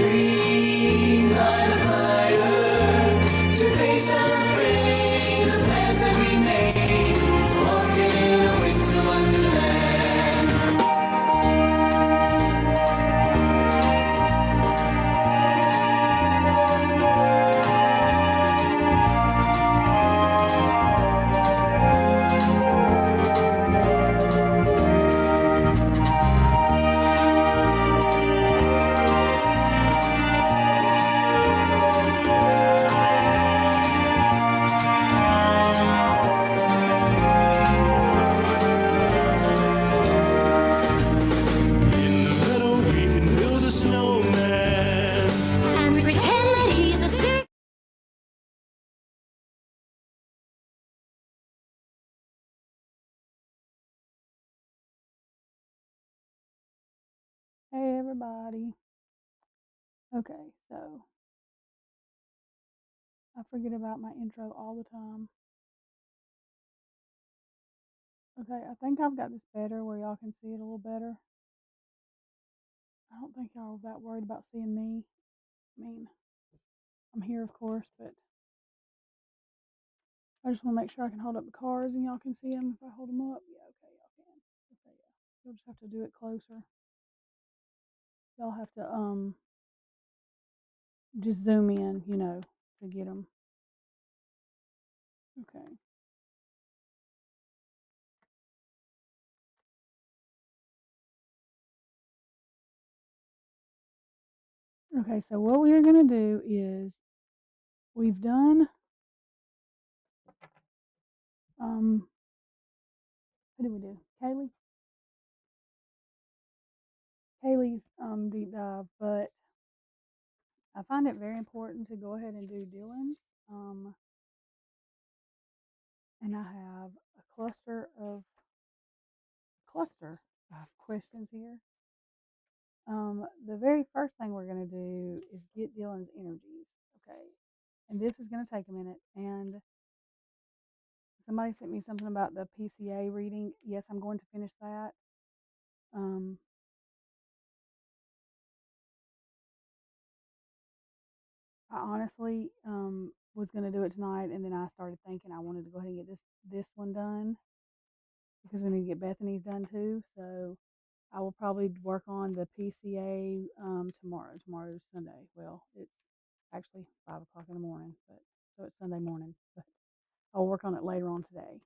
dream by the fire, to face unafraid the plans that we made, walking away to Wonderland. In the meadow we can build a snowman And pretend that he's a circus. Hey everybody. Okay, so I forget about my intro all the time. Okay, I think I've got this better where y'all can see it a little better. I don't think y'all are that worried about seeing me. I mean, I'm here of course, but I just want to make sure I can hold up the cards and y'all can see them if I hold them up. Yeah, okay, y'all can. Okay, yeah. You'll just have to do it closer. Y'all have to just zoom in, to get them. Okay. Okay, so what we're going to do is we've done, what did we do? Kaylee's deep dive, but I find it very important to go ahead and do Dylan's. And I have a cluster of questions here. The very first thing we're going to do is get Dylan's energies. Okay. And this is going to take a minute. And somebody sent me something about the PCA reading. Yes, I'm going to finish that. I honestly was going to do it tonight, and then I started thinking I wanted to go ahead and get this one done because we need to get Bethany's done too. So I will probably work on the PCA tomorrow. Tomorrow's Sunday. Well, it's actually 5 o'clock in the morning, but so it's Sunday morning. But I'll work on it later on today.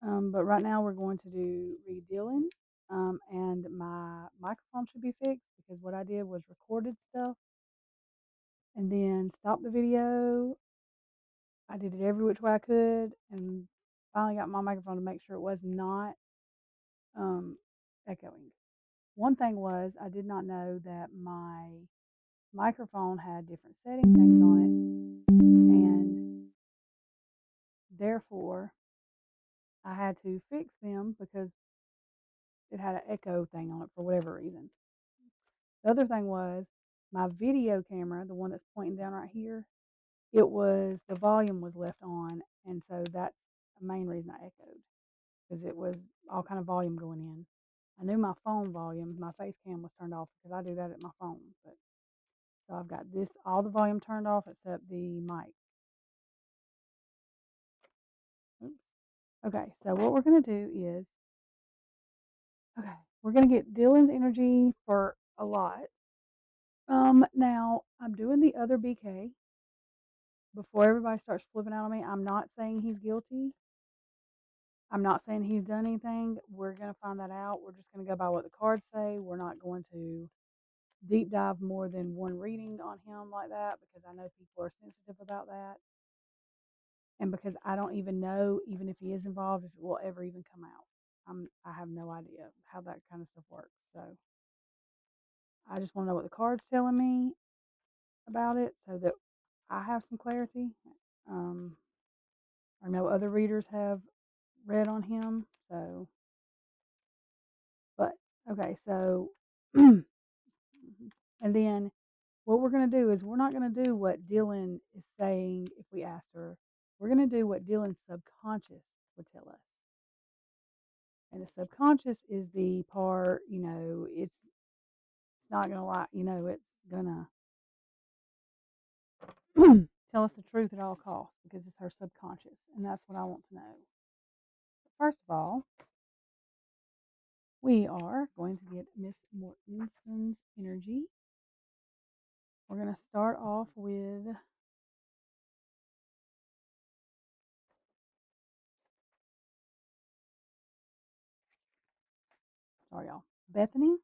But right now we're going to do read Dylan, and my microphone should be fixed because what I did was recorded stuff and then stopped the video. I did it every which way I could, and finally got my microphone to make sure it was not echoing. One thing was I did not know that my microphone had different setting things on it, and therefore I had to fix them because it had an echo thing on it for whatever reason. The other thing was my video camera, the one that's pointing down right here, the volume was left on, and so that's the main reason I echoed because it was all kind of volume going in. I knew my phone volume, my face cam was turned off because I do that at my phone. But so I've got all the volume turned off except the mic. Oops. Okay, so what we're gonna do is, we're gonna get Dylan's energy for a lot. Now I'm doing the other BK before everybody starts flipping out on me. I'm not saying he's guilty. I'm not saying he's done anything. We're gonna find that out. We're just gonna go by what the cards say. We're not going to deep dive more than one reading on him like that because I know people are sensitive about that. And because I don't even know, even if he is involved, if it will ever even come out. I have no idea how that kind of stuff works. So I just want to know what the card's telling me about it so that I have some clarity. I know other readers have read on him. So, but okay, so, and then what we're going to do is we're not going to do what Dylan is saying if we asked her. We're going to do what Dylan's subconscious would tell us. And the subconscious is the part, it's not going to lie, gonna tell us the truth at all costs because it's her subconscious, and that's what I want to know. First of all, we are going to get Miss Mortensen's energy. We're going to start off with, sorry, y'all, Bethany.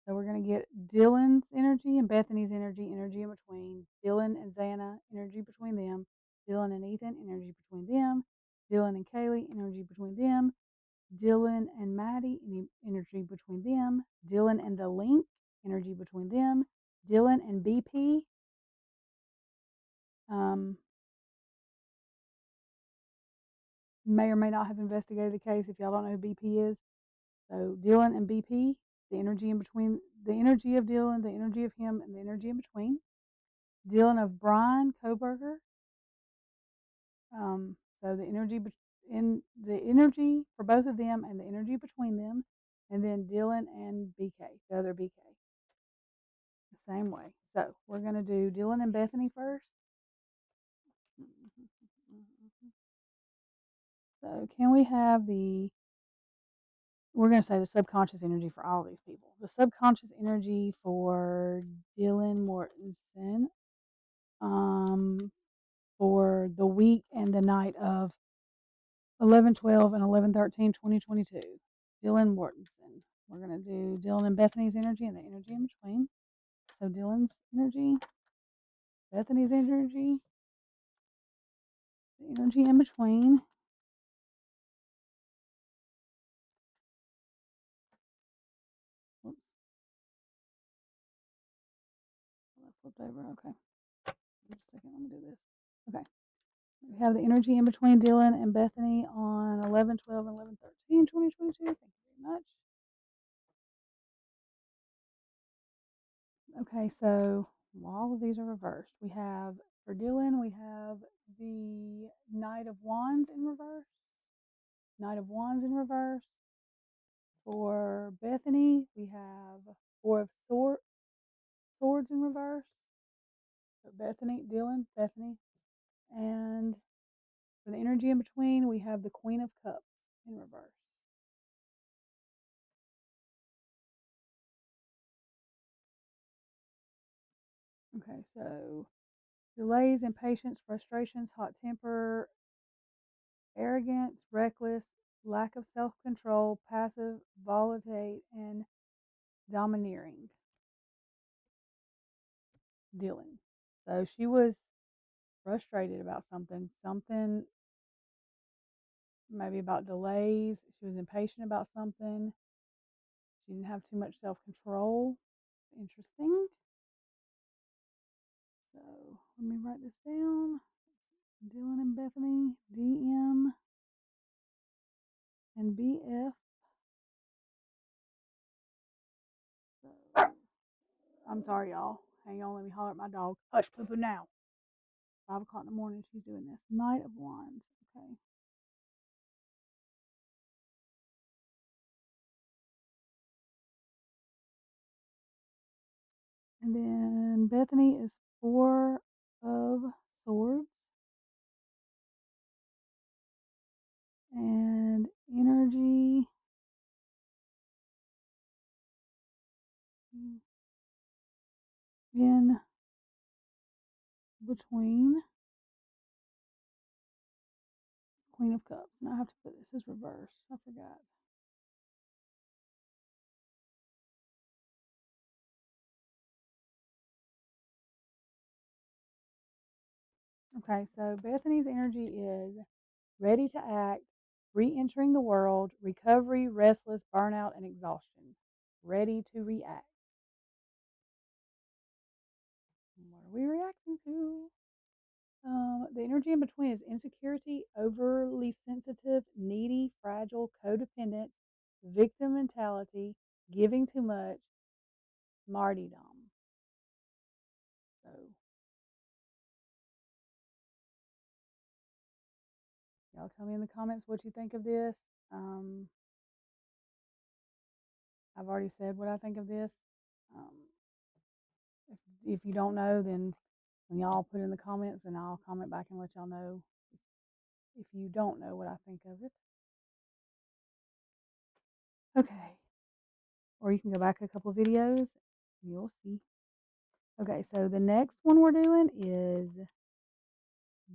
So we're going to get Dylan's energy and Bethany's energy, energy in between. Dylan and Xana, energy between them. Dylan and Ethan, energy between them. Dylan and Kaylee, energy between them. Dylan and Maddie, energy between them. Dylan and the Link, energy between them. Dylan and BP, um, may or may not have investigated the case if y'all don't know who BP is. So Dylan and BP, the energy in between, the energy of Dylan, the energy of him, and the energy in between. Dylan of Brian Koberger. So the energy in the energy for both of them and the energy between them, and then Dylan and BK, the other BK, the same way. So we're gonna do Dylan and Bethany first. So can we have the? We're gonna say the subconscious energy for all of these people. The subconscious energy for Dylan Mortensen, um, for the week and the night of 11/12 and 11/13/2022. Dylan Mortensen. We're going to do Dylan and Bethany's energy and the energy in between. So Dylan's energy, Bethany's energy, the energy in between. Oops, I flipped over. Okay. Just a second. Let me do this. Okay. We have the energy in between Dylan and Bethany on 11/12 and 11/13/2022. Thank you very much. Okay, so all of these are reversed. We have, for Dylan, we have the Knight of Wands in reverse. Knight of Wands in reverse. For Bethany, we have Four of Swords in reverse. So Bethany, Dylan, Bethany. And for the energy in between, we have the Queen of Cups in reverse. Okay, so delays, impatience, frustrations, hot temper, arrogance, reckless, lack of self control, passive, volatile, and domineering. Dylan. So she was frustrated about something maybe about delays. She was impatient about something. She didn't have too much self control. Interesting. So let me write this down. Dylan and Bethany, DM and BF. So I'm sorry, y'all. Hang on, let me holler at my dog. Hush, poo poo now. 5 o'clock in the morning, she's doing this. Knight of Wands. Okay. And then Bethany is Four of Swords. And energy in between Queen of Cups. And I have to put this as reverse. I forgot. Okay, so Bethany's energy is ready to act, re entering the world, recovery, restless, burnout, and exhaustion. Ready to react. What are we reacting to? The energy in between is insecurity, overly sensitive, needy, fragile, codependent, victim mentality, giving too much, martyrdom. So, y'all tell me in the comments what you think of this. Um, I've already said what I think of this. Um, if you don't know, then when y'all put in the comments, then I'll comment back and let y'all know if you don't know what I think of it. Okay. Or you can go back a couple of videos. You'll see. Okay, so the next one we're doing is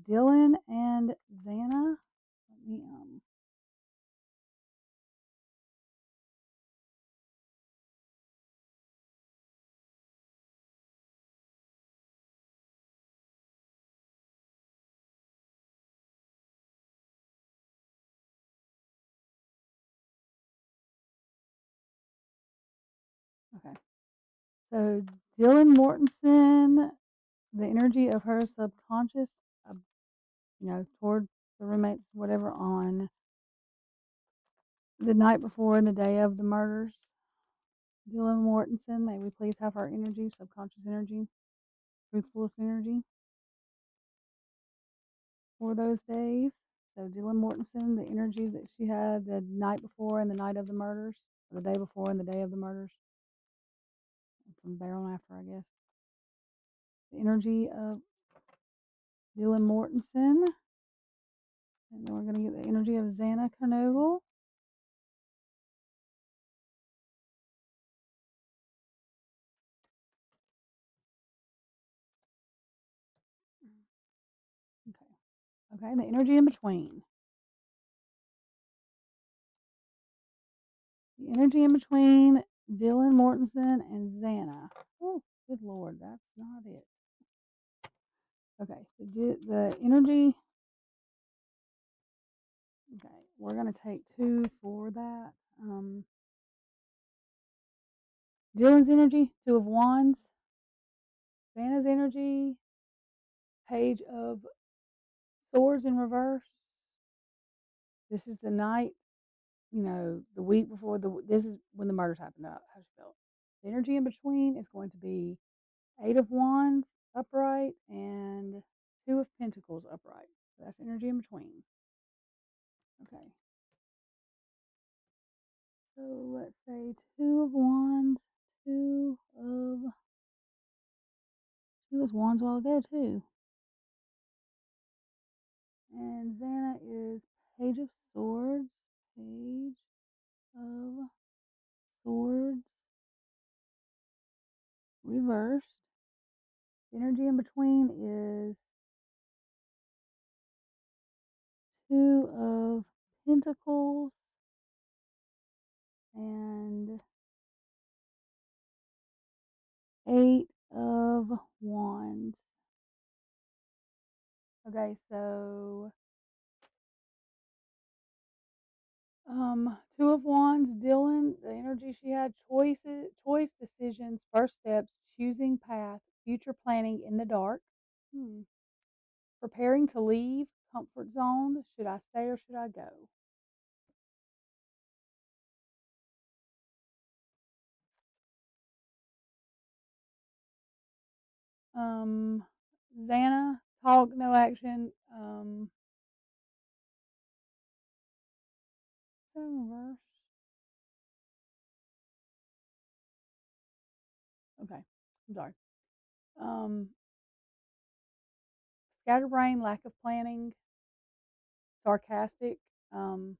Dylan and Xana. Let me okay. So Dylan Mortensen, the energy of her subconscious, uh, toward the roommates, whatever, on the night before and the day of the murders. Dylan Mortensen, may we please have her energy, subconscious energy, truthfulness energy for those days. So Dylan Mortensen, the energy that she had the night before and the night of the murders, or the day before and the day of the murders, from there on after, I guess. The energy of Dylan Mortensen. And then we're going to get the energy of Xana Kernodle. Okay. Okay, the energy in between. The energy in between Dylan Mortensen and Xana. Oh, good Lord, that's not it. Okay, the energy. Okay, we're going to take 2 for that. Dylan's energy, 2 of Wands. Xana's energy, Page of Swords in reverse. This is the night, the week before this is when the murders happened. How she felt. The energy in between is going to be 8 of Wands upright and 2 of Pentacles upright. So that's energy in between. Okay. So let's say 2 of Wands, 2 of she was Wands a while ago too. And Xana is Page of Swords, Page of Swords, reversed. The energy in between is 2 of Pentacles and 8 of Wands. Okay, so 2 of Wands, Dylan, the energy she had, choice decisions, first steps, choosing path, future planning in the dark. Preparing to leave, comfort zone, should I stay or should I go? Xana, talk, no action. Is that in reverse? Okay, I'm sorry. Um, Scatterbrain, lack of planning, sarcastic. Um,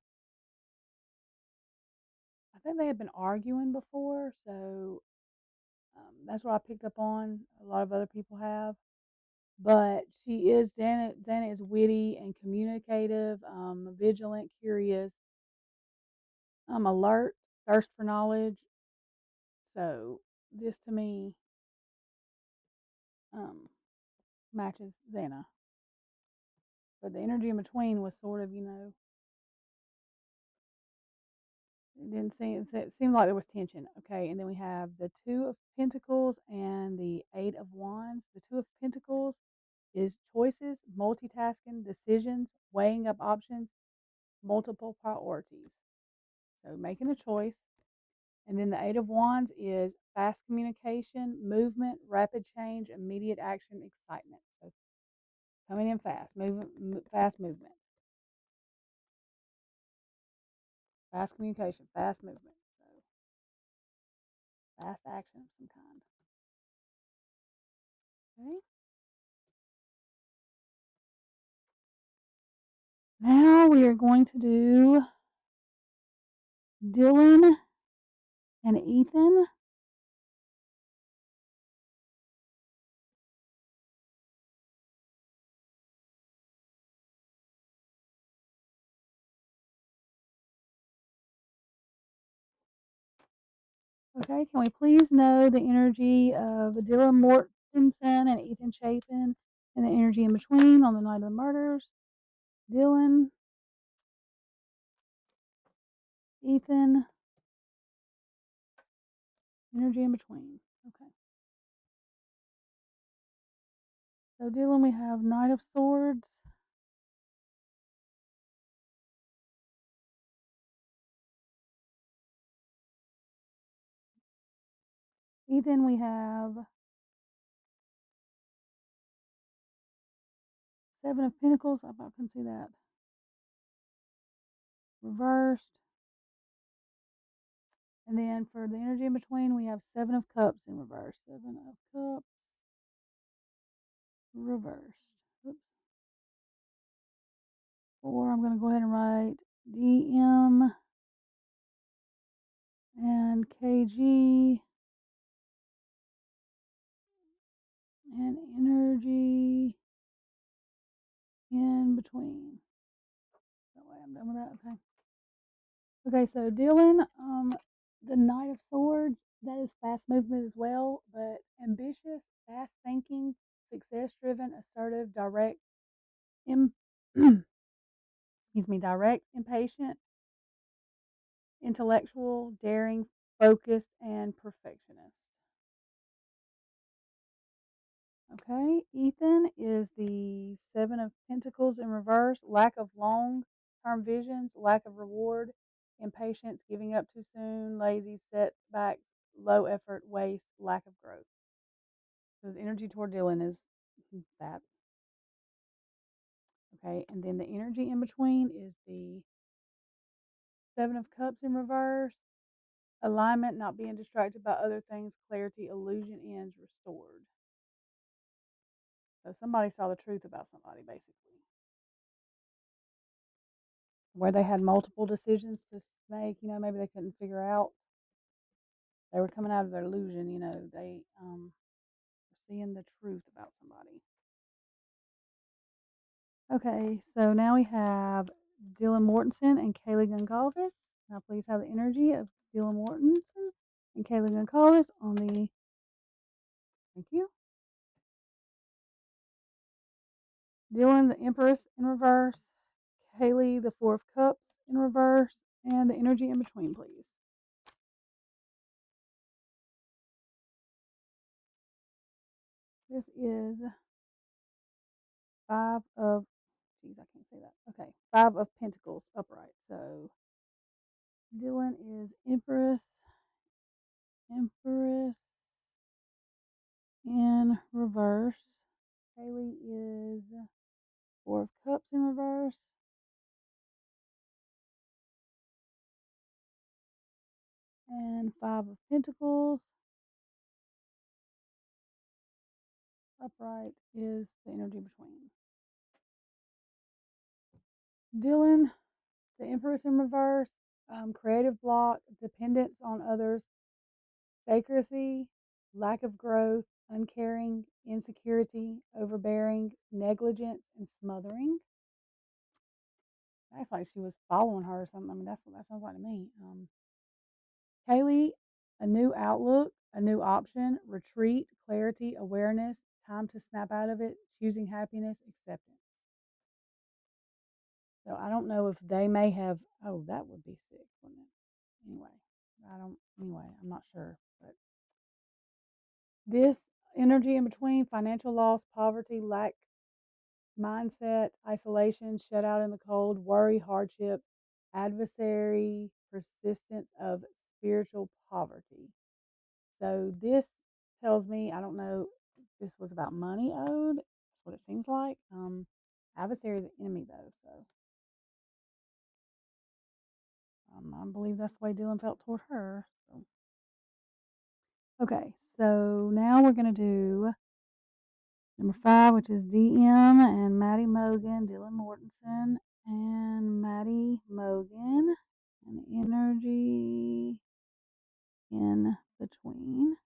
I think they had been arguing before, so that's what I picked up on. A lot of other people have, but Xana is witty and communicative, vigilant, curious, alert, thirst for knowledge. So this to me um, matches Xana, but the energy in between was sort of, it didn't seem it seemed like there was tension. Okay, and then we have the 2 of Pentacles and the 8 of Wands. The 2 of Pentacles is choices, multitasking, decisions, weighing up options, multiple priorities. So making a choice. And then the 8 of Wands is fast communication, movement, rapid change, immediate action, excitement. So coming in fast, fast movement, fast communication, fast movement. So fast action of some kind. Okay. Now we are going to do Dylan and Ethan. Okay, can we please know the energy of Dylan Mortensen and Ethan Chapin and the energy in between on the night of the murders? Dylan, Ethan, energy in between. Okay. So Dylan, we have Knight of Swords. Ethan, we have Seven of Pentacles. I couldn't see that. Reversed. And then for the energy in between, we have Seven of Cups in reverse. Seven of Cups reversed. Oops. Or I'm going to go ahead and write DM and KG and energy in between. That way I'm done with that. Okay. Okay, so Dylan, the Knight of Swords, that is fast movement as well, but ambitious, fast thinking, success driven, assertive, direct, excuse me, direct, impatient, intellectual, daring, focused, and perfectionist. Okay, Ethan is the Seven of Pentacles in reverse, lack of long term visions, lack of reward, impatience, giving up too soon, lazy, setbacks, low effort, waste, lack of growth. So his energy toward Dylan is that. Okay, and then the energy in between is the Seven of Cups in reverse, alignment, not being distracted by other things, clarity, illusion ends, restored. So somebody saw the truth about somebody, basically. Where they had multiple decisions to make, maybe they couldn't figure out. They were coming out of their illusion, they were seeing the truth about somebody. Okay, so now we have Dylan Mortensen and Kaylee Goncalves. Now please have the energy of Dylan Mortensen and Kaylee Goncalves on the, thank you. Dylan, the Empress in reverse. Kaylee, the Four of Cups in reverse. And the energy in between, please. This is Five of, geez, I can't say that. Okay, Five of Pentacles upright. So Dylan is Empress in reverse. Haley is Four of Cups in reverse. And Five of Pentacles upright is the energy between. Dylan, the Empress in reverse, creative block, dependence on others, vacancy, lack of growth, uncaring, insecurity, overbearing, negligence, and smothering. That's like she was following her or something. I mean, that's what that sounds like to me. Kaylee, a new outlook, a new option, retreat, clarity, awareness, time to snap out of it, choosing happiness, acceptance. So I don't know if they may have. Oh, that would be sick, wouldn't it? Anyway, I'm not sure. But this energy in between financial loss, poverty, lack, mindset, isolation, shut out in the cold, worry, hardship, adversary, persistence of spiritual poverty. So this tells me, I don't know if this was about money owed. That's what it seems like. Adversary is an enemy though, so I believe that's the way Dylan felt toward her. So. Okay, so now we're going to do Number 5, which is DM and Maddie Mogan, Dylan Mortensen, and Maddie Mogan, and energy in between.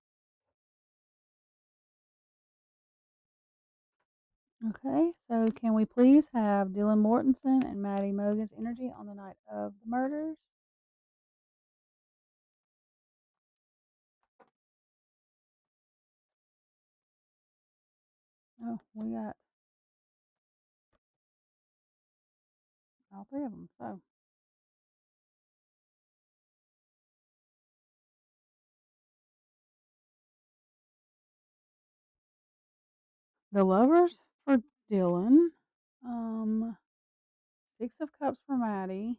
Okay, so can we please have Dylan Mortensen and Maddie Mogan's energy on the night of the murders? Oh, we got all three of them. So the lovers for Dylan, um, Six of Cups for Maddie,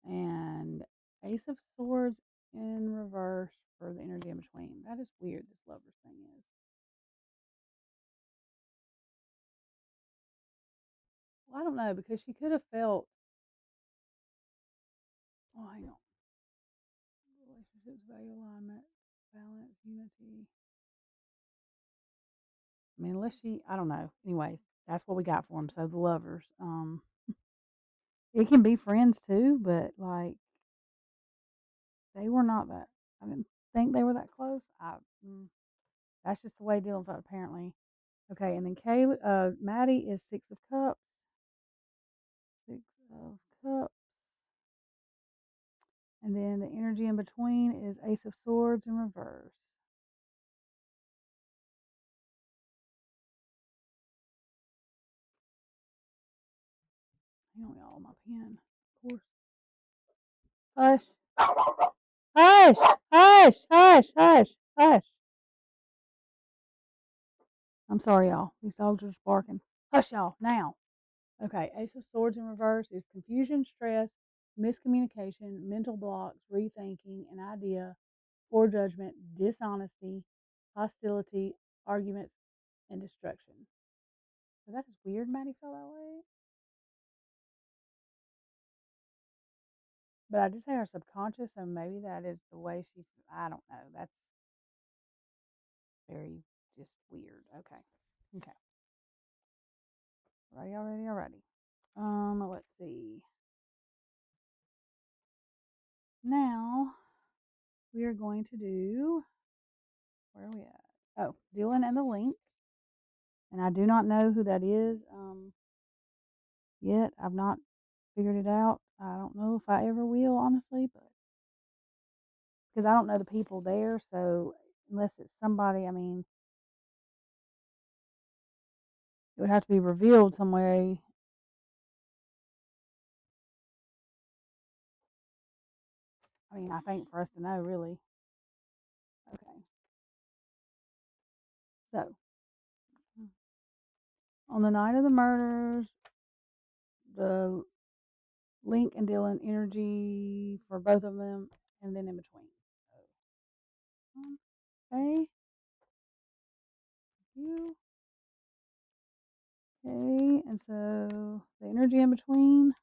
and Ace of Swords in reverse for the energy in between. That is weird, this lovers thing is. Well, I don't know, because she could have felt, oh, hang on. Relationships, value alignment, balance, unity. I mean, unless she, I don't know. Anyways, that's what we got for them. So the lovers, it can be friends too, but like they were not that. I didn't think they were that close. That's just the way Dylan felt apparently. Okay, and then Maddie is Six of Cups. Six of Cups. And then the energy in between is Ace of Swords in reverse. Hang on, y'all, my pen. Of course. Hush. Hush. Hush. Hush. Hush. Hush. I'm sorry, y'all. These dogs are just barking. Hush, y'all, now. Okay, Ace of Swords in reverse is confusion, stress, miscommunication, mental blocks, rethinking an idea, poor judgment, dishonesty, hostility, arguments, and destruction. So that is weird, Maddie felt that way. But I did say her subconscious, so maybe that is the way she, I don't know. That's very just weird. Okay. Okay. Alrighty, already, already. Let's see. Now we are going to do, where are we at? Oh, Dylan and the link. And I do not know who that is yet. I've not figured it out. I don't know if I ever will, honestly, but because I don't know the people there. So unless it's somebody, I mean, it would have to be revealed some way. I mean, I think for us to know, really. Okay. So on the night of the murders, the Link and Dylan energy for both of them, and then in between. Okay. You. Okay. And so the energy in between.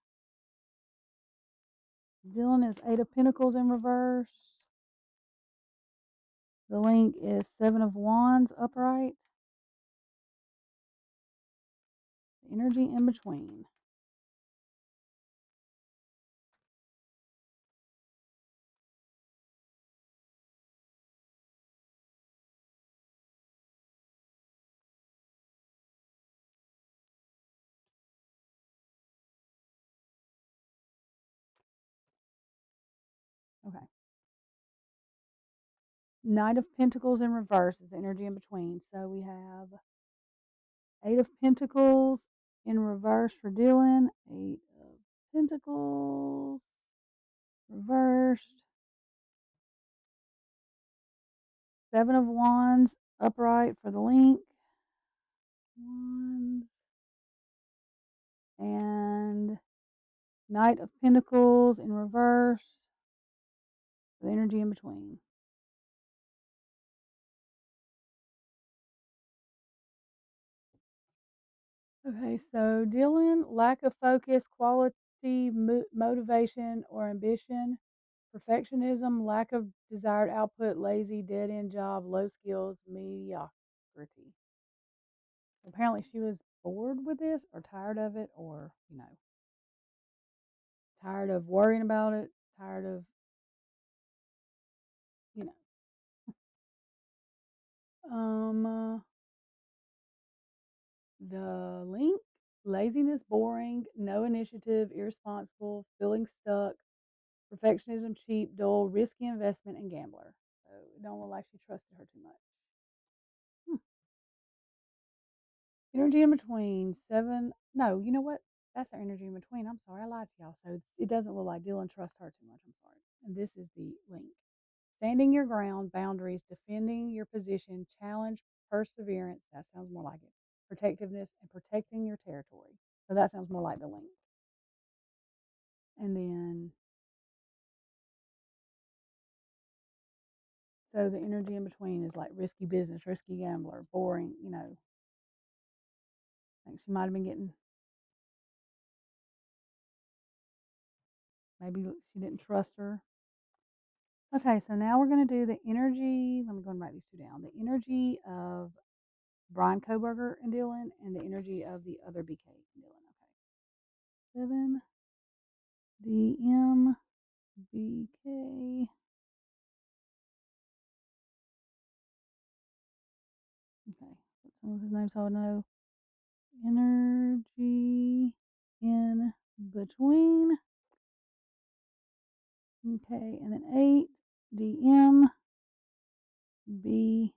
Dylan is Eight of Pentacles in reverse. The link is Seven of Wands upright. The energy in between. Okay. Knight of Pentacles in reverse is the energy in between. So we have Eight of Pentacles in reverse for Dylan. Eight of Pentacles reversed. Seven of Wands upright for the link. Wands. And Knight of Pentacles in reverse. The energy in between. Okay, so Dylan, lack of focus, quality, motivation, or ambition, perfectionism, lack of desired output, lazy, dead end job, low skills, mediocrity. Apparently, she was bored with this or tired of it, or tired of worrying about it, tired of you know. The link: laziness, boring, no initiative, irresponsible, feeling stuck, perfectionism, cheap, dull, risky investment, and gambler. So it don't look like she trusted her too much. Hmm. Energy in between seven. No, you know what? That's her energy in between. I'm sorry, I lied to y'all. So it doesn't look like Dylan trusts her too much. I'm sorry. And this is the link: standing your ground, boundaries, defending your position, challenge, perseverance. That sounds more like it. Protectiveness and protecting your territory. So that sounds more like the link. And then, so the energy in between is like risky business, risky gambler, boring. I think she might have been getting, maybe she didn't trust her. Okay, so now we're going to do the energy. Let me go and write these two down. The energy of Brian Koberger and Dylan, and the energy of the other BK and Dylan. Okay. 7 DM BK. Okay. Put some of his names so I know. Energy in between. Okay, and then 8 DM BK,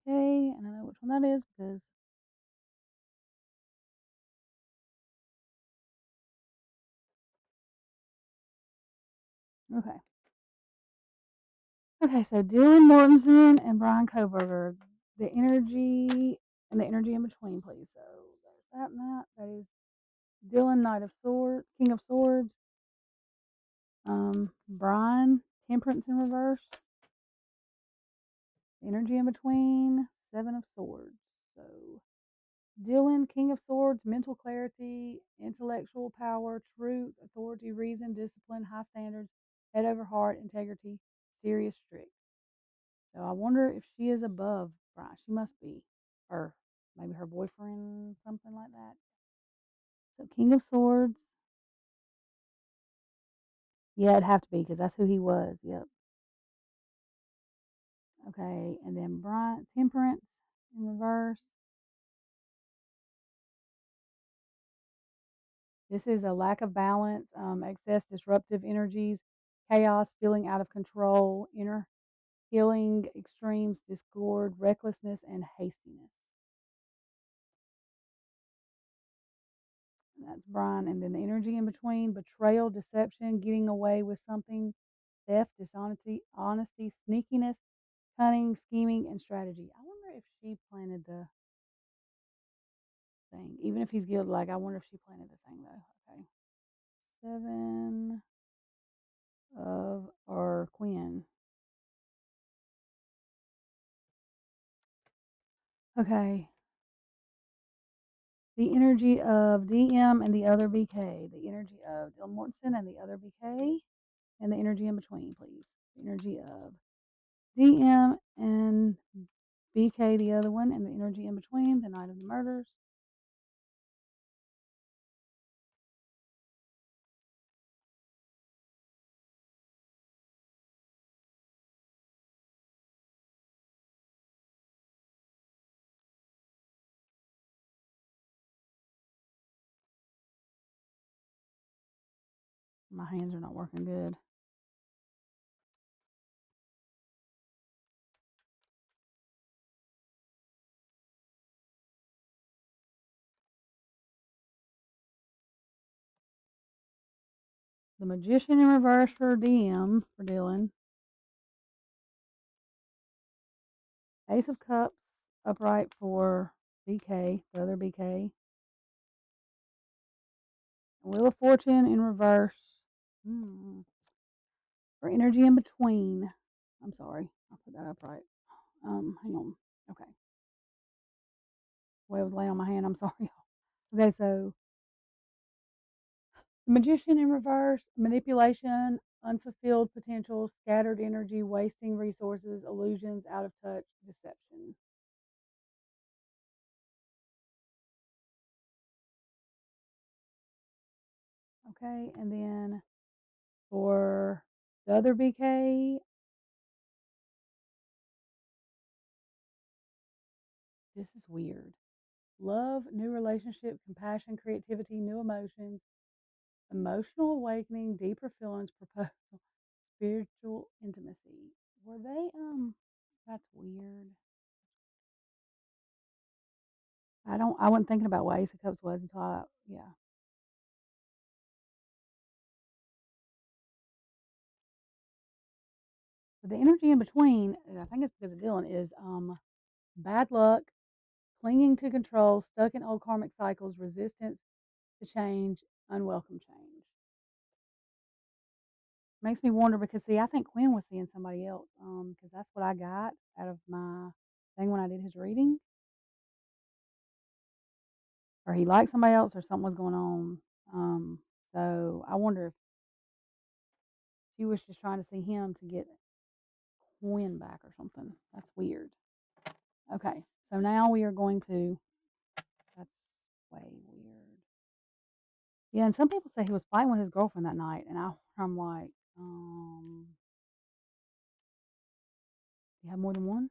and I know which one that is because okay. Okay, so Dylan Mortensen and Brian Koberger, the energy and the energy in between, please. So there's that and that. That is Dylan, Knight of Swords, King of Swords. Brian, Temperance in reverse. Energy in between, Seven of Swords. So Dylan, King of Swords, mental clarity, intellectual power, truth, authority, reason, discipline, high standards, head over heart, integrity, serious, strict. So I wonder if she is above Brian. She must be, or maybe her boyfriend, something like that. So King of Swords. Yeah, it'd have to be because that's who he was. Yep. Okay, and then Brian, Temperance in reverse. This is a lack of balance, excess disruptive energies, chaos, feeling out of control, inner healing, extremes, discord, recklessness, and hastiness. And that's Brian. And then the energy in between: betrayal, deception, getting away with something, theft, dishonesty, honesty, sneakiness, cunning, scheming, and strategy. I wonder if she planted the thing. Even if he's guilty, like I wonder if she planted the thing though. Okay. Seven of or Quinn. Okay. The energy of DM and the other BK. The energy of Dylan Mortensen and the other BK. And the energy in between, please. The energy of DM and BK, the other one, and the energy in between, the night of the murders. My hands are not working good. The Magician in reverse for DM, for Dylan. Ace of Cups upright for BK, the other BK. Wheel of Fortune in reverse. For energy in between. I'm sorry. I'll put that upright. Hang on. Okay. Well, it was laying on my hand. I'm sorry. Okay, so the Magician in reverse: manipulation, unfulfilled potential, scattered energy, wasting resources, illusions, out of touch, deception. Okay, and then for the other BK, this is weird. Love, new relationship, compassion, creativity, new emotions, emotional awakening, deeper feelings, proposal, spiritual intimacy. Were they that's weird. I wasn't thinking about what Ace of Cups was until I yeah. But the energy in between, and I think it's because of Dylan, is bad luck, clinging to control, stuck in old karmic cycles, resistance to change, unwelcome change. Makes me wonder because see, I think Quinn was seeing somebody else, because that's what I got out of my thing when I did his reading, or he liked somebody else, or something was going on. So I wonder if she was just trying to see him to get Quinn back or something. That's weird. Okay, so now we are going to. That's way weird. Yeah, and some people say he was fighting with his girlfriend that night, and I'm like, you have more than one?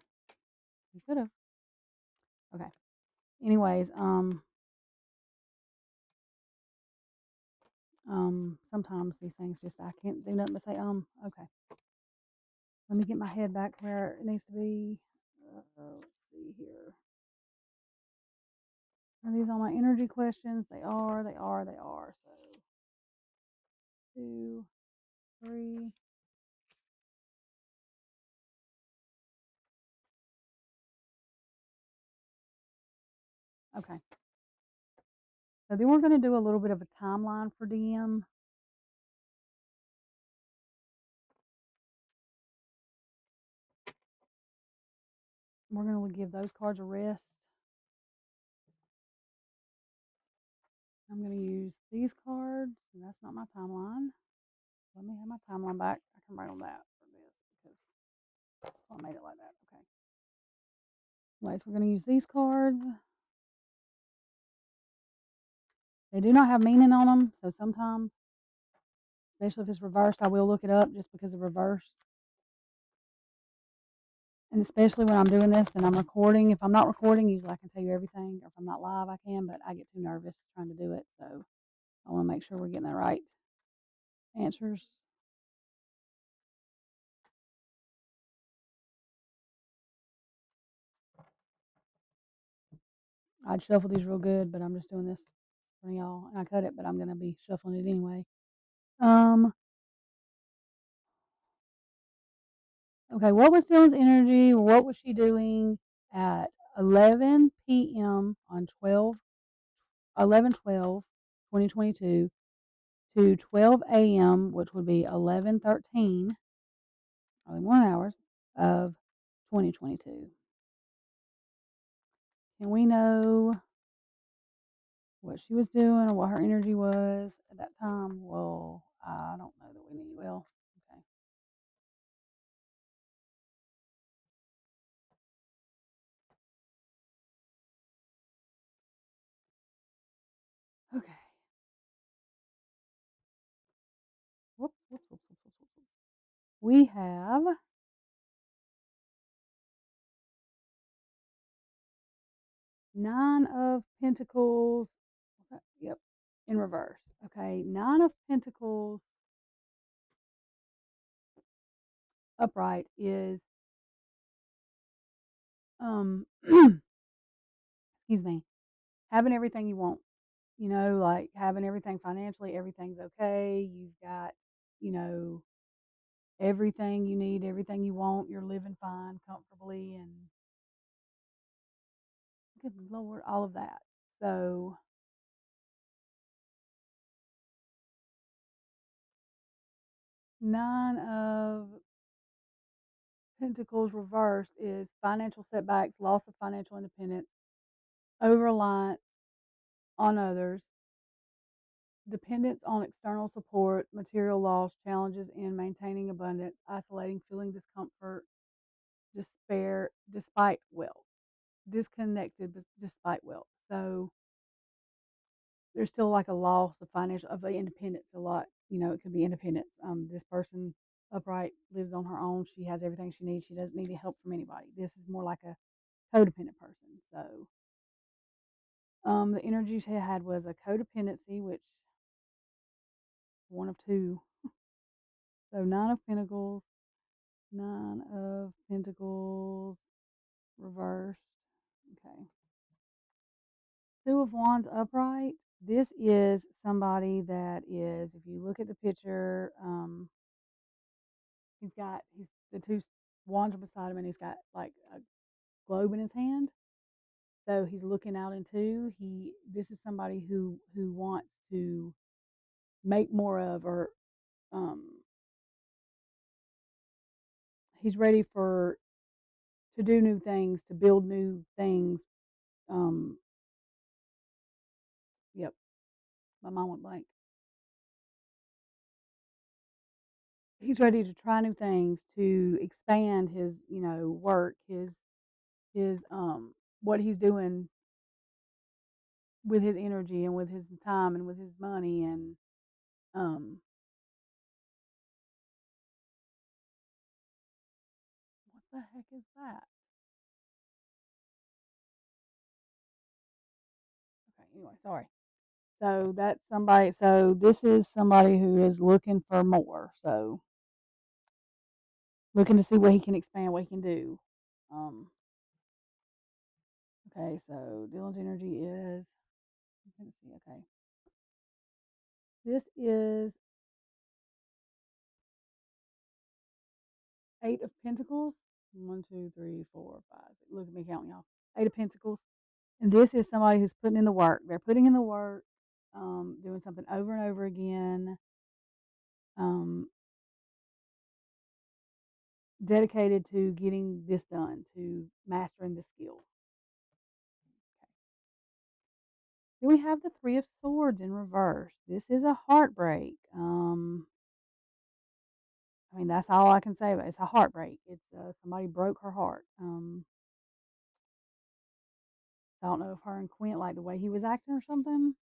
You could have. Okay. Anyways, sometimes these things just I can't do nothing but say, okay. Let me get my head back where it needs to be. Let's see here. Are these all my energy questions? They are, they are, they are. So 2, 3. Okay. So then we're going to do a little bit of a timeline for DM. We're going to give those cards a rest. I'm going to use these cards, and that's not my timeline. Let me have my timeline back. I can write on that for this because I made it like that. Okay. Anyways, we're going to use these cards. They do not have meaning on them, so sometimes, especially if it's reversed, I will look it up just because of reverse. And especially when I'm doing this and I'm recording. If I'm not recording, usually I can tell you everything. Or if I'm not live, I can, but I get too nervous trying to do it. So I want to make sure we're getting the right answers. I'd shuffle these real good, but I'm just doing this for y'all. And I cut it, but I'm going to be shuffling it anyway. Um, okay, what was Dylan's energy? What was she doing at 11 p.m. on 11/12/2022 to 12 a.m., which would be 11/13, only 1 hours of 2022? Can we know what she was doing or what her energy was at that time? Well, I don't know that we need. Well, okay. Okay. Whoops, whoops, whoops, whoops, whoops, whoops. We have 9 of Pentacles. What's that? Yep, in reverse. Okay, 9 of Pentacles upright is excuse me, having everything you want. You know, like having everything financially, everything's okay. You've got, you know, everything you need, everything you want. You're living fine, comfortably, and good Lord, all of that. So 9 of Pentacles reversed is financial setbacks, loss of financial independence, over reliant on others, dependence on external support, material loss, challenges in maintaining abundance, isolating, feeling discomfort, despair despite wealth, disconnected despite wealth. So there's still like a loss of financial of independence a lot. It could be independence. This person upright lives on her own. She has everything she needs. She doesn't need any help from anybody. This is more like a codependent person. So the energy she had was a codependency, which one of two. So nine of pentacles reversed. Okay. Two of Wands upright. This is somebody that is, if you look at the picture, he's the two wands are beside him, and he's got like a globe in his hand. So he's looking out into. This is somebody who wants to make more of, or um, he's ready for to do new things, to build new things. Um, yep, my mind went blank. He's ready to try new things, to expand his work, his what he's doing with his energy and with his time and with his money, and um what the heck is that? Okay, anyway, sorry. So this is somebody who is looking for more. So looking to see what he can expand, what he can do. Um okay, so Dylan's energy is, let's see, okay. This is Eight of Pentacles. One, two, three, four, five, six. Look at me counting, y'all. Eight of Pentacles. And this is somebody who's putting in the work. They're putting in the work, doing something over and over again, um, dedicated to getting this done, to mastering the skill. Okay. Then we have the Three of Swords in reverse. This is a heartbreak. I mean, that's all I can say about it. It's a heartbreak. It's somebody broke her heart. I don't know if her and Quint like the way he was acting or something.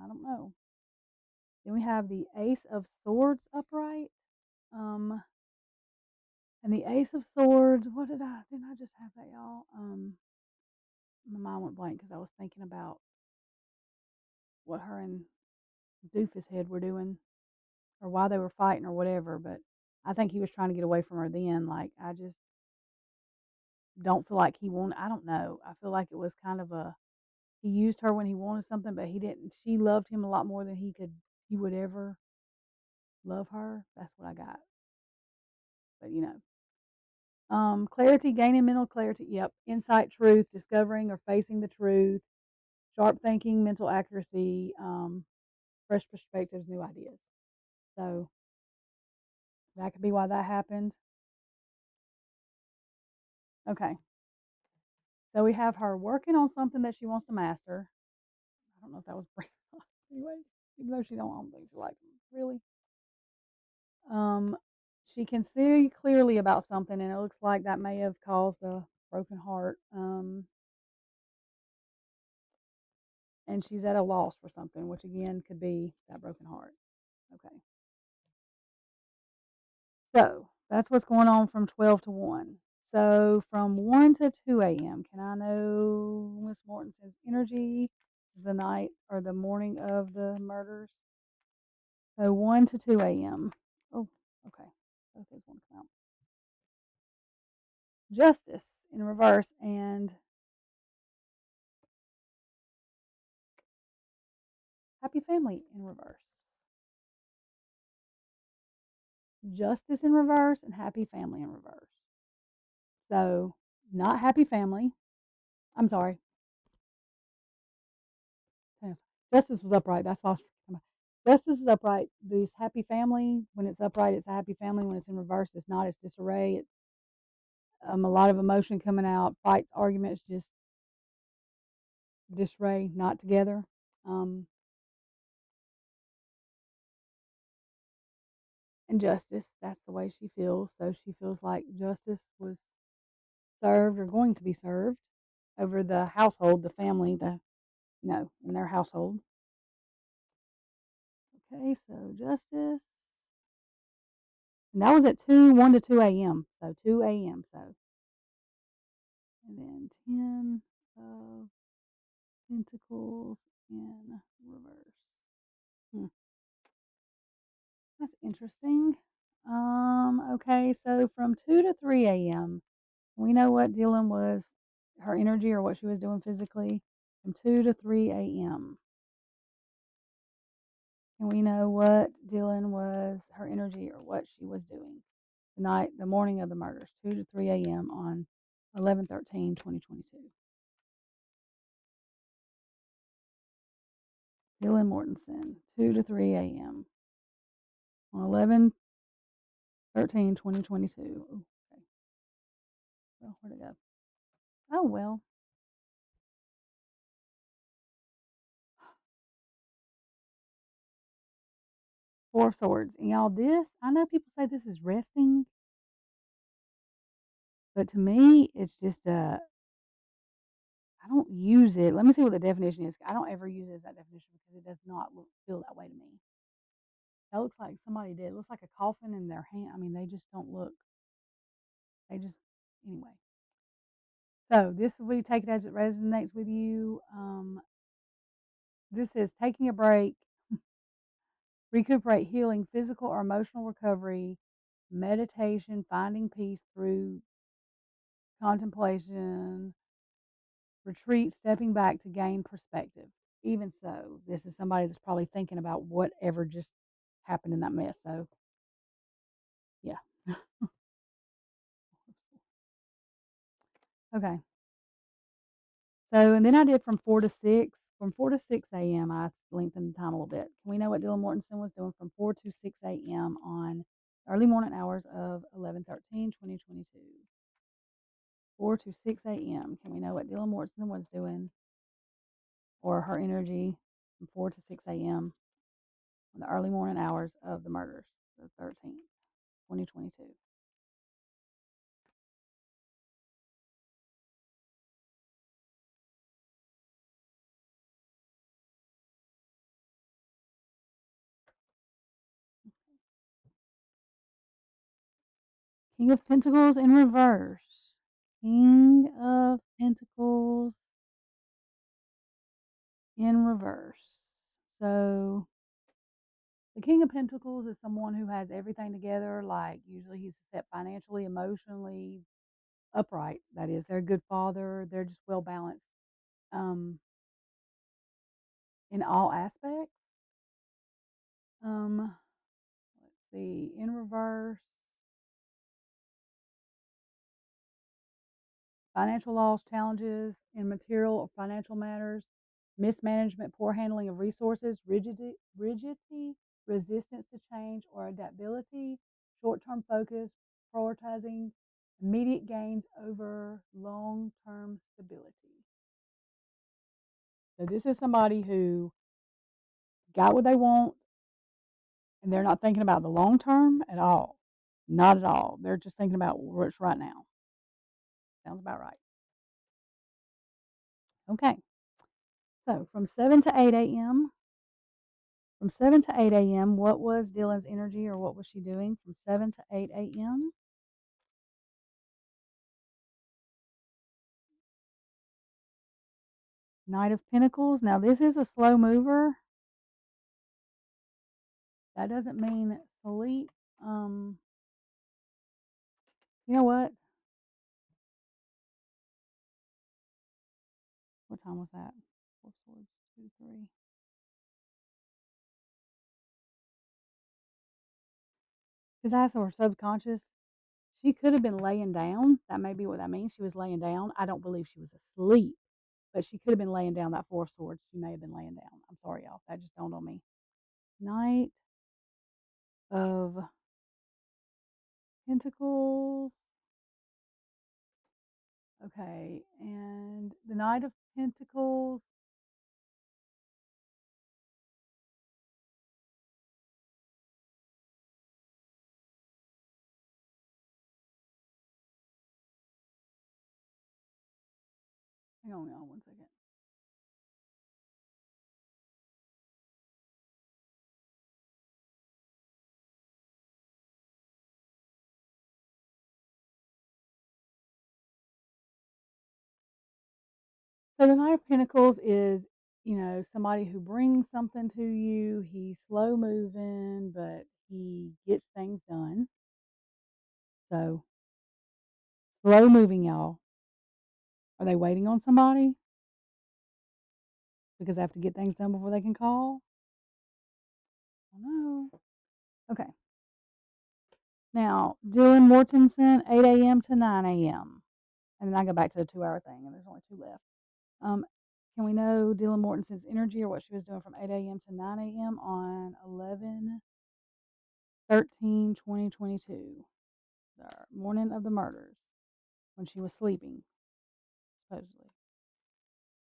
I don't know. Then we have the Ace of Swords upright. Um, and the Ace of Swords, didn't I just have that, y'all? My mind went blank because I was thinking about what her and Doofus Head were doing, or why they were fighting, or whatever. But I think he was trying to get away from her then. Like, I just don't feel like he wanted, I don't know. I feel like it was kind of he used her when he wanted something, but he didn't. She loved him a lot more than he would ever love her. That's what I got. But clarity, gaining mental clarity. Yep. Insight, truth, discovering or facing the truth, sharp thinking, mental accuracy, fresh perspectives, new ideas. So that could be why that happened. Okay. So we have her working on something that she wants to master. I don't know if that was brave. Anyways, even though I don't think she likes them. Really. Um, she can see clearly about something, and it looks like that may have caused a broken heart. And she's at a loss for something, which again could be that broken heart. Okay. So that's what's going on from 12 to 1. So from 1 to 2 a.m., can I know Miss Mortensen's energy? Is the night or the morning of the murders? So 1 to 2 a.m. Oh, okay. Both those want to come out. Justice in reverse and happy family in reverse. Justice in reverse and happy family in reverse. So not happy family. I'm sorry. Justice was upright. That's why I was talking about. Justice is upright. This happy family, when it's upright, it's a happy family. When it's in reverse, it's not. It's disarray. It's a lot of emotion coming out, fights, arguments, just disarray, not together. Um, and justice, that's the way she feels. So she feels like justice was served or going to be served over the household, the family, in their household. Okay, so justice. And that was at 1 to 2 a.m. So 2 a.m. So, and then 10 of Pentacles in reverse. Hmm. That's interesting. Okay, so from 2 to 3 a.m., we know what Dylan was, her energy or what she was doing physically from 2 to 3 a.m. And we know what Dylan was, her energy or what she was doing the morning of the murders, 2 to 3 a.m. on 11/13/2022. Dylan Mortensen, 2 to 3 a.m. on 11/13/2022. Okay. Well, where'd it go? Oh, well. Four of Swords. And y'all, I know people say this is resting, but to me, it's just I don't use it. Let me see what the definition is. I don't ever use it as that definition because it does not feel that way to me. That looks like somebody did. It looks like a coffin in their hand. I mean, they just don't look, they just, anyway. So this will be take it as it resonates with you. This is taking a break, recuperate, healing, physical or emotional recovery, meditation, finding peace through contemplation, retreat, stepping back to gain perspective. Even so, this is somebody that's probably thinking about whatever just happened in that mess. So, yeah. Okay. So, and then I did from 4 to 6. From 4 to 6 a.m., I lengthened the time a little bit. Can we know what Dylan Mortensen was doing from 4 to 6 a.m. on early morning hours of 11/13/2022? 4 to 6 a.m. Can we know what Dylan Mortensen was doing or her energy from 4 to 6 a.m. on the early morning hours of the murders, the 13th, 2022? King of Pentacles in reverse. King of Pentacles in reverse. So the King of Pentacles is someone who has everything together. Like usually he's set financially, emotionally upright. That is, they're a good father. They're just well balanced um, in all aspects. Let's see, in reverse, financial loss, challenges in material or financial matters, mismanagement, poor handling of resources, rigidity, resistance to change or adaptability, short-term focus, prioritizing immediate gains over long-term stability. So this is somebody who got what they want and they're not thinking about the long term at all. Not at all. They're just thinking about what's right now. Sounds about right. Okay. So from 7 to 8 a.m., from 7 to 8 a.m., what was Dylan's energy or what was she doing from 7 to 8 a.m.? Knight of Pentacles. Now, this is a slow mover. That doesn't mean sleep. Um, you know what? What time was that? Four swords, 2, 3. Because that's her subconscious. She could have been laying down. That may be what that means. She was laying down. I don't believe she was asleep, but she could have been laying down that 4 swords. She may have been laying down. I'm sorry, y'all. That just dawned on me. Knight of Pentacles. Okay, and the Knight of Pentacles. Hang on, y'all, 1 second. So the Knight of Pentacles is, somebody who brings something to you. He's slow moving, but he gets things done. So slow moving, y'all. Are they waiting on somebody? Because they have to get things done before they can call? I don't know. Okay. Now, Dylan Mortensen, 8 a.m. to 9 a.m. And then I go back to the 2 hour thing, and there's only two left. Um, can we know Dylan Mortensen's energy or what she was doing from 8 a.m. to 9 a.m. on 11/13/2022, the morning of the murders, when she was sleeping, supposedly?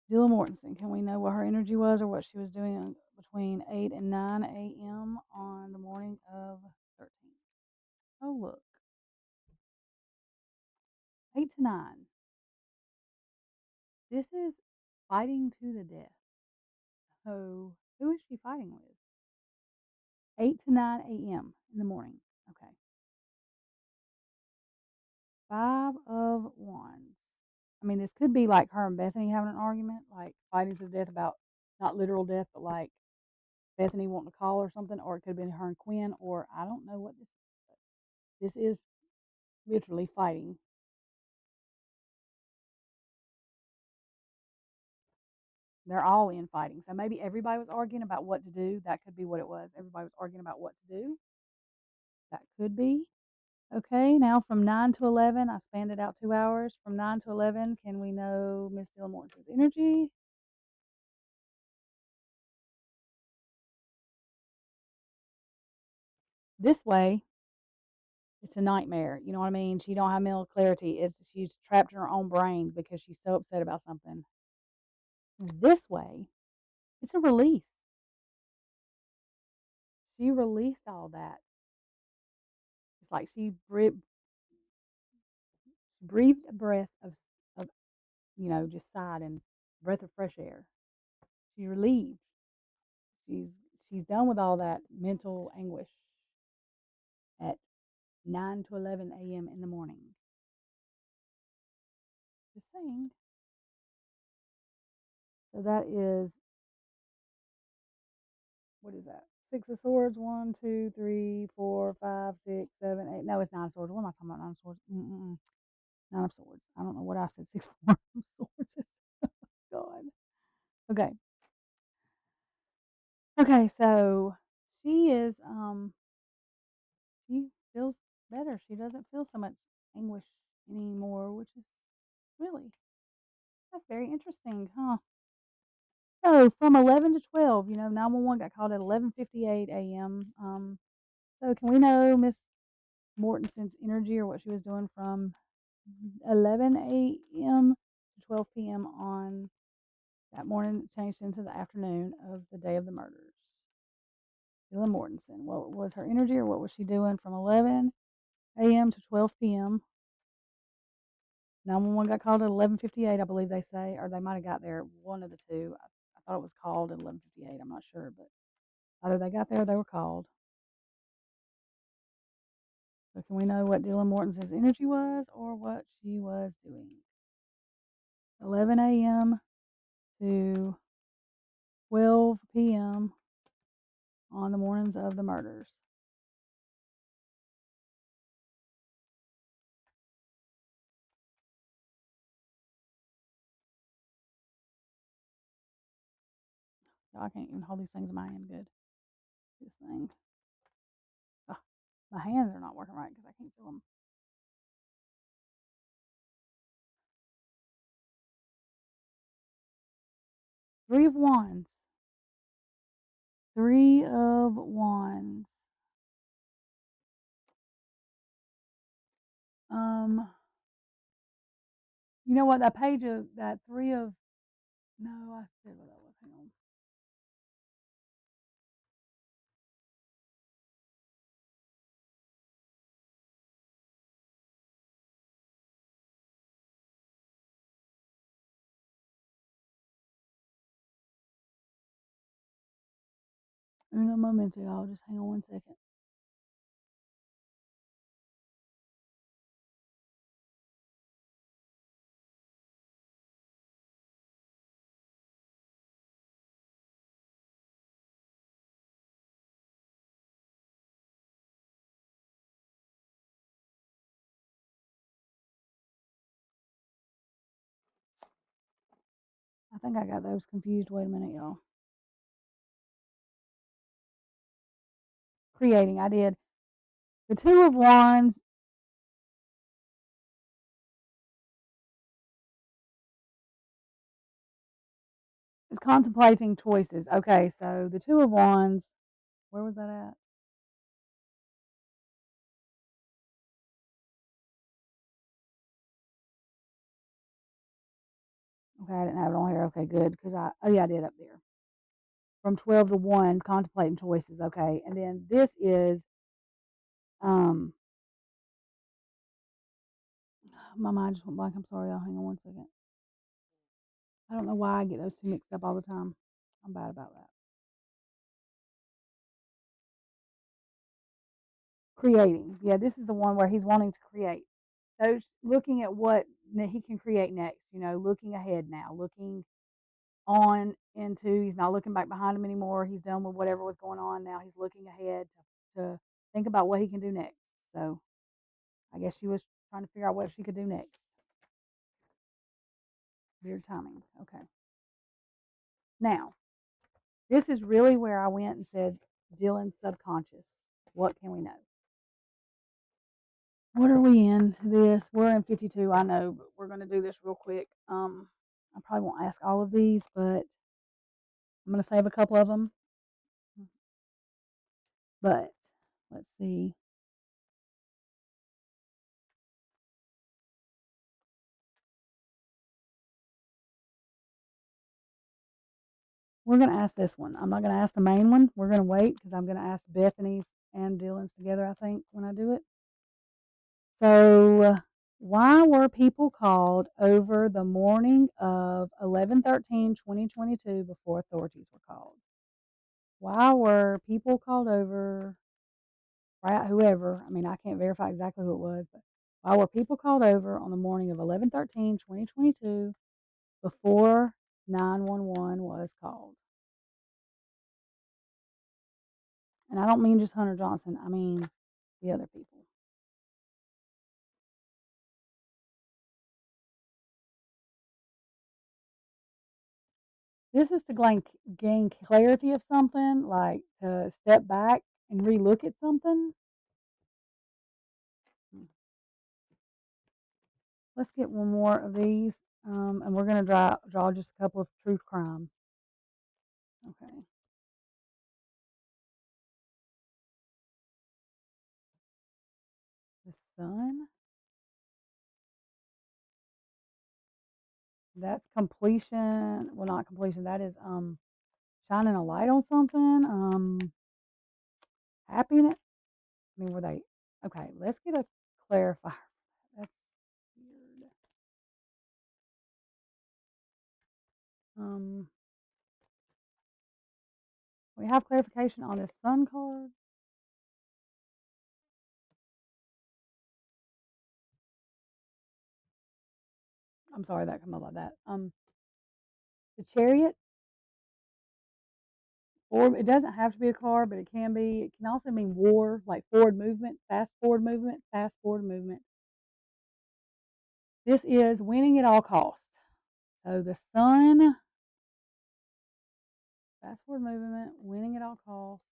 Dylan Mortensen, can we know what her energy was or what she was doing between 8 and 9 a.m. on the morning of 13th? Oh, look. 8 to 9. This is fighting to the death. So, who is she fighting with? 8 to 9 a.m. in the morning. Okay. 5 of Wands. I mean, this could be like her and Bethany having an argument, like fighting to the death about not literal death, but like Bethany wanting to call or something, or it could have been her and Quinn, or I don't know what this is. But this is literally fighting. They're all in fighting. So maybe everybody was arguing about what to do. That could be what it was. Everybody was arguing about what to do. That could be. Okay, now from 9 to 11, I spanned it out 2 hours. From 9 to 11, can we know Miss Dylan Morton's energy? This way, it's a nightmare. You know what I mean? She don't have mental clarity. She's trapped in her own brain because she's so upset about something. This way, it's a release. She released all that. It's like she breathed a breath of just sighed and breath of fresh air. She's relieved. She's she's done with all that mental anguish at 9 to 11 a.m. in the morning. Just saying. So that is, what is that? Six of Swords. 1, 2, 3, 4, 5, 6, 7, 8. No, it's Nine of Swords. What am I talking about? Nine of Swords. Nine of Swords. I don't know what I said. Six, 4 of Swords. God. Okay. Okay. So she is. She feels better. She doesn't feel so much anguish anymore, which is really, that's very interesting, huh? So from 11 to 12, 911 got called at 11:58 a.m. So can we know Miss Mortensen's energy or what she was doing from 11 a.m. to 12 p.m. on that morning, changed into the afternoon of the day of the murders? Dylan Mortensen, what was her energy or what was she doing from 11 a.m. to 12 p.m.? 911 got called at 11:58, I believe they say, or they might have got there, one of the two. I thought it was called at 11:58. I'm not sure, but either they got there or they were called. So can we know what Dylan Morton's energy was or what she was doing? 11 a.m. to 12 p.m. on the mornings of the murders. I can't even hold these things in my hand good. This thing. Ugh, my hands are not working right because I can't feel them. Three of Wands. Three of Wands. Um, you know what? That page of that three of, no, I said what that was. Hang on. Uno momento, y'all. Just hang on 1 second. I think I got those confused. Wait a minute, y'all. Creating, I did. The Two of Wands is contemplating choices. Okay, so the Two of Wands, where was that at? Okay, I didn't have it on here. Okay, good. Because oh yeah, I did up there. From 12 to 1, contemplating choices. Okay, and then this is, um, my mind just went blank. I'm sorry, y'all. Hang on one second. I don't know why I get those two mixed up all the time. I'm bad about that. Creating. Yeah, this is the one where he's wanting to create. So looking at what he can create next, looking ahead now, looking on into, he's not looking back behind him anymore. He's done with whatever was going on. Now he's looking ahead to think about what he can do next. So I guess she was trying to figure out what she could do next. Weird timing. Okay. Now, this is really where I went and said, Dylan's subconscious. What can we know? What are we in this? We're in 52, I know, but we're going to do this real quick. I probably won't ask all of these, but I'm going to save a couple of them. But let's see. We're going to ask this one. I'm not going to ask the main one. We're going to wait because I'm going to ask Bethany's and Dylan's together, I think, when I do it. So, why were people called over the morning of 11/13/2022 before authorities were called? Why were people called over, right? Whoever, I mean, I can't verify exactly who it was, but why were people called over on the morning of 11/13/2022 before 911 was called? And I don't mean just Hunter Johnson, I mean the other people. This is to gain clarity of something, like to step back and relook at something. Let's get one more of these, and we're going to draw just a couple of truth crime. Okay. The sun. That's completion. Well, not completion. That is shining a light on something. Happiness. I mean, were they okay? Let's get a clarifier. That's weird. Um, we have clarification on this sun card. I'm sorry that came up like that. The chariot, or it doesn't have to be a car, but it can be. It can also mean war, like forward movement, fast forward movement, fast forward movement. This is winning at all costs. So the sun, fast forward movement, winning at all costs.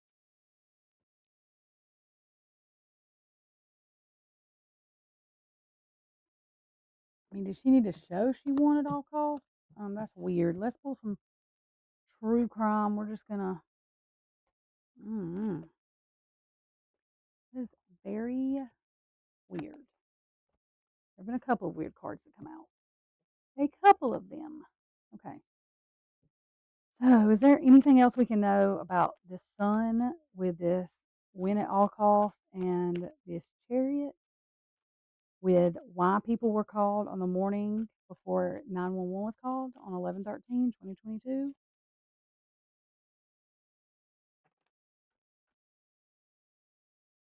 I mean, did she need to show she won at all costs? That's weird. Let's pull some true crime. We're just gonna. Mm, this is very weird. There've been a couple of weird cards that come out. A couple of them. Okay. So, is there anything else we can know about this sun with this win at all costs and this chariot with why people were called on the morning before 911 was called on 11/13/2022?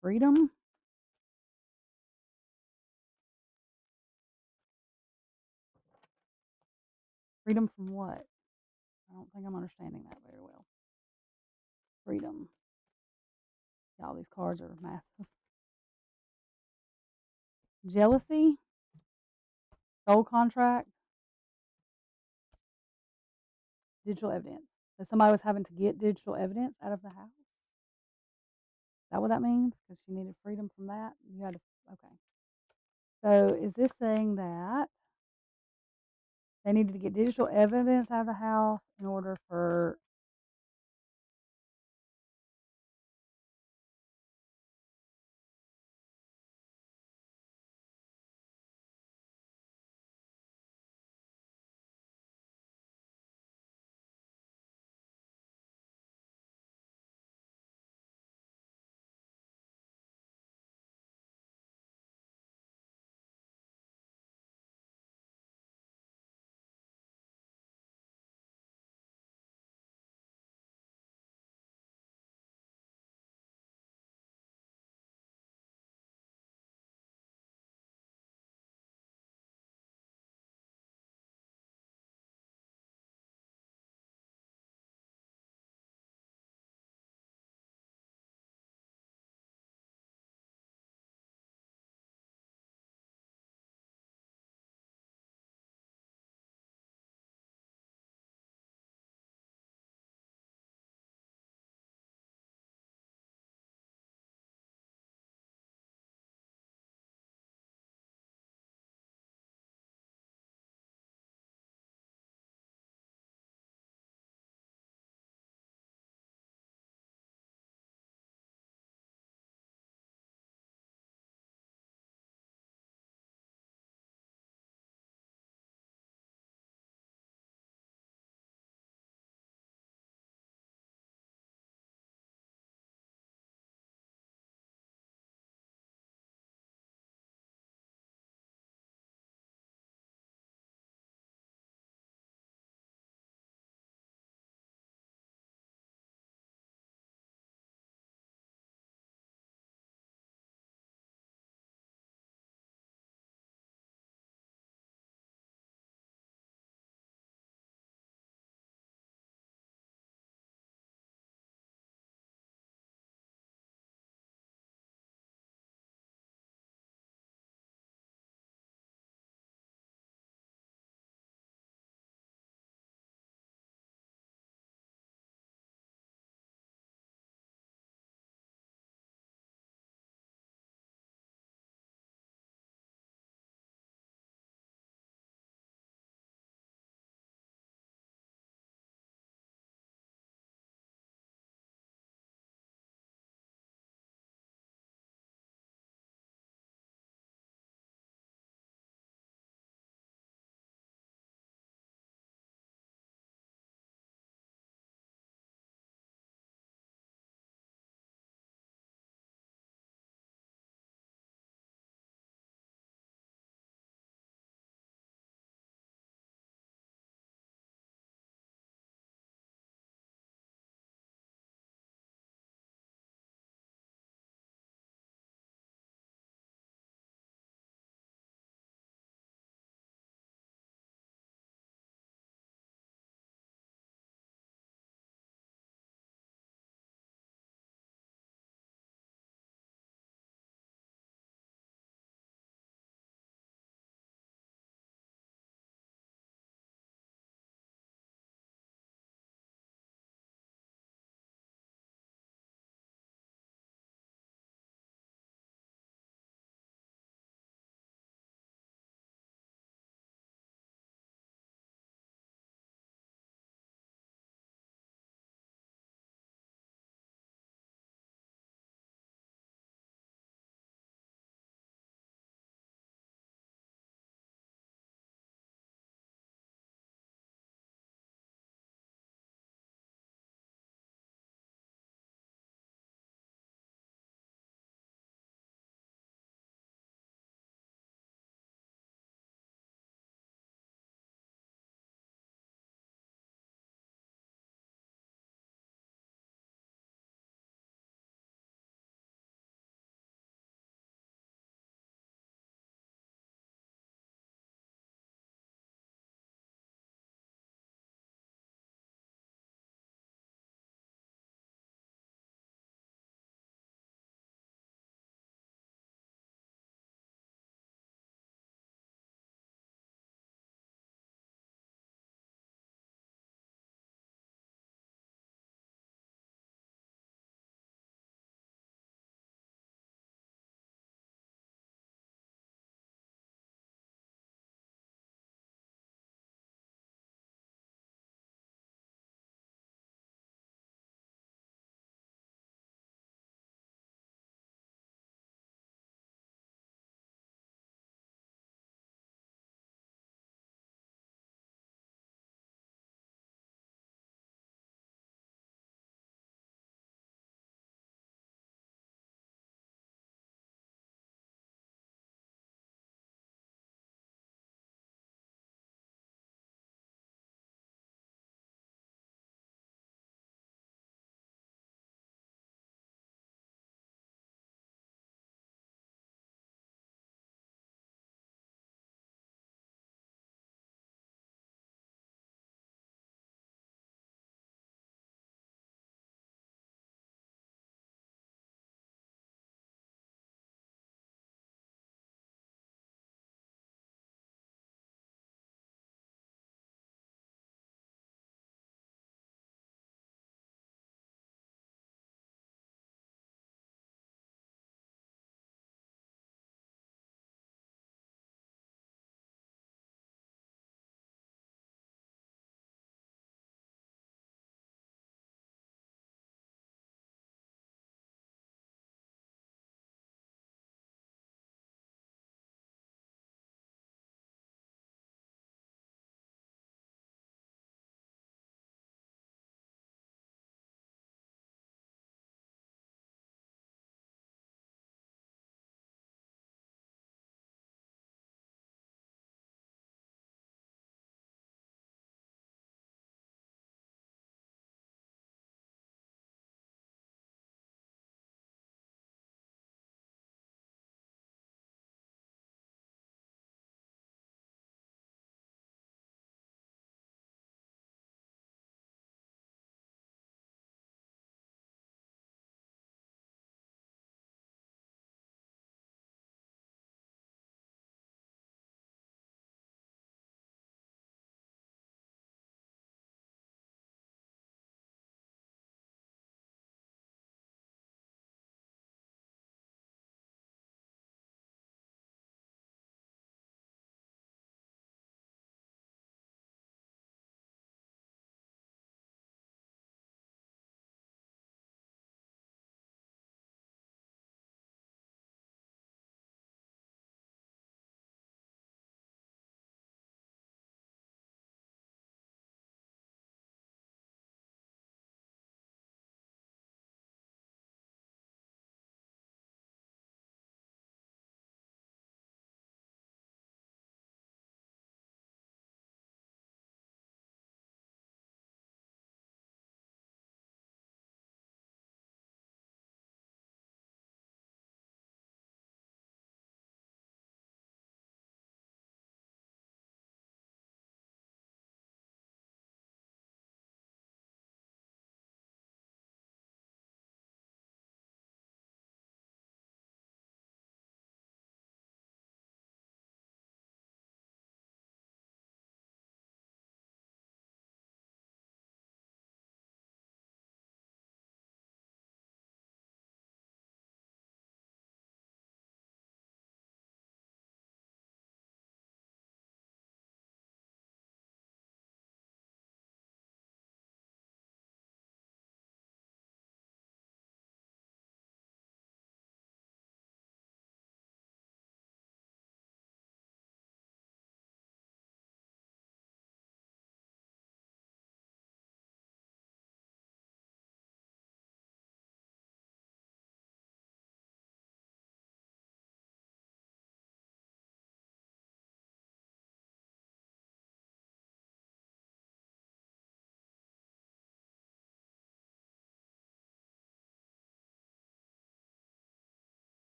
Freedom? Freedom from what? I don't think I'm understanding that very well. Freedom. Y'all, these cards are massive. Jealousy? Soul contract? digital evidence. That somebody was having to get digital evidence out of the house. Is that what that means? Because she needed freedom from that. You had to. Okay. So is this saying that they needed to get digital evidence out of the house in order for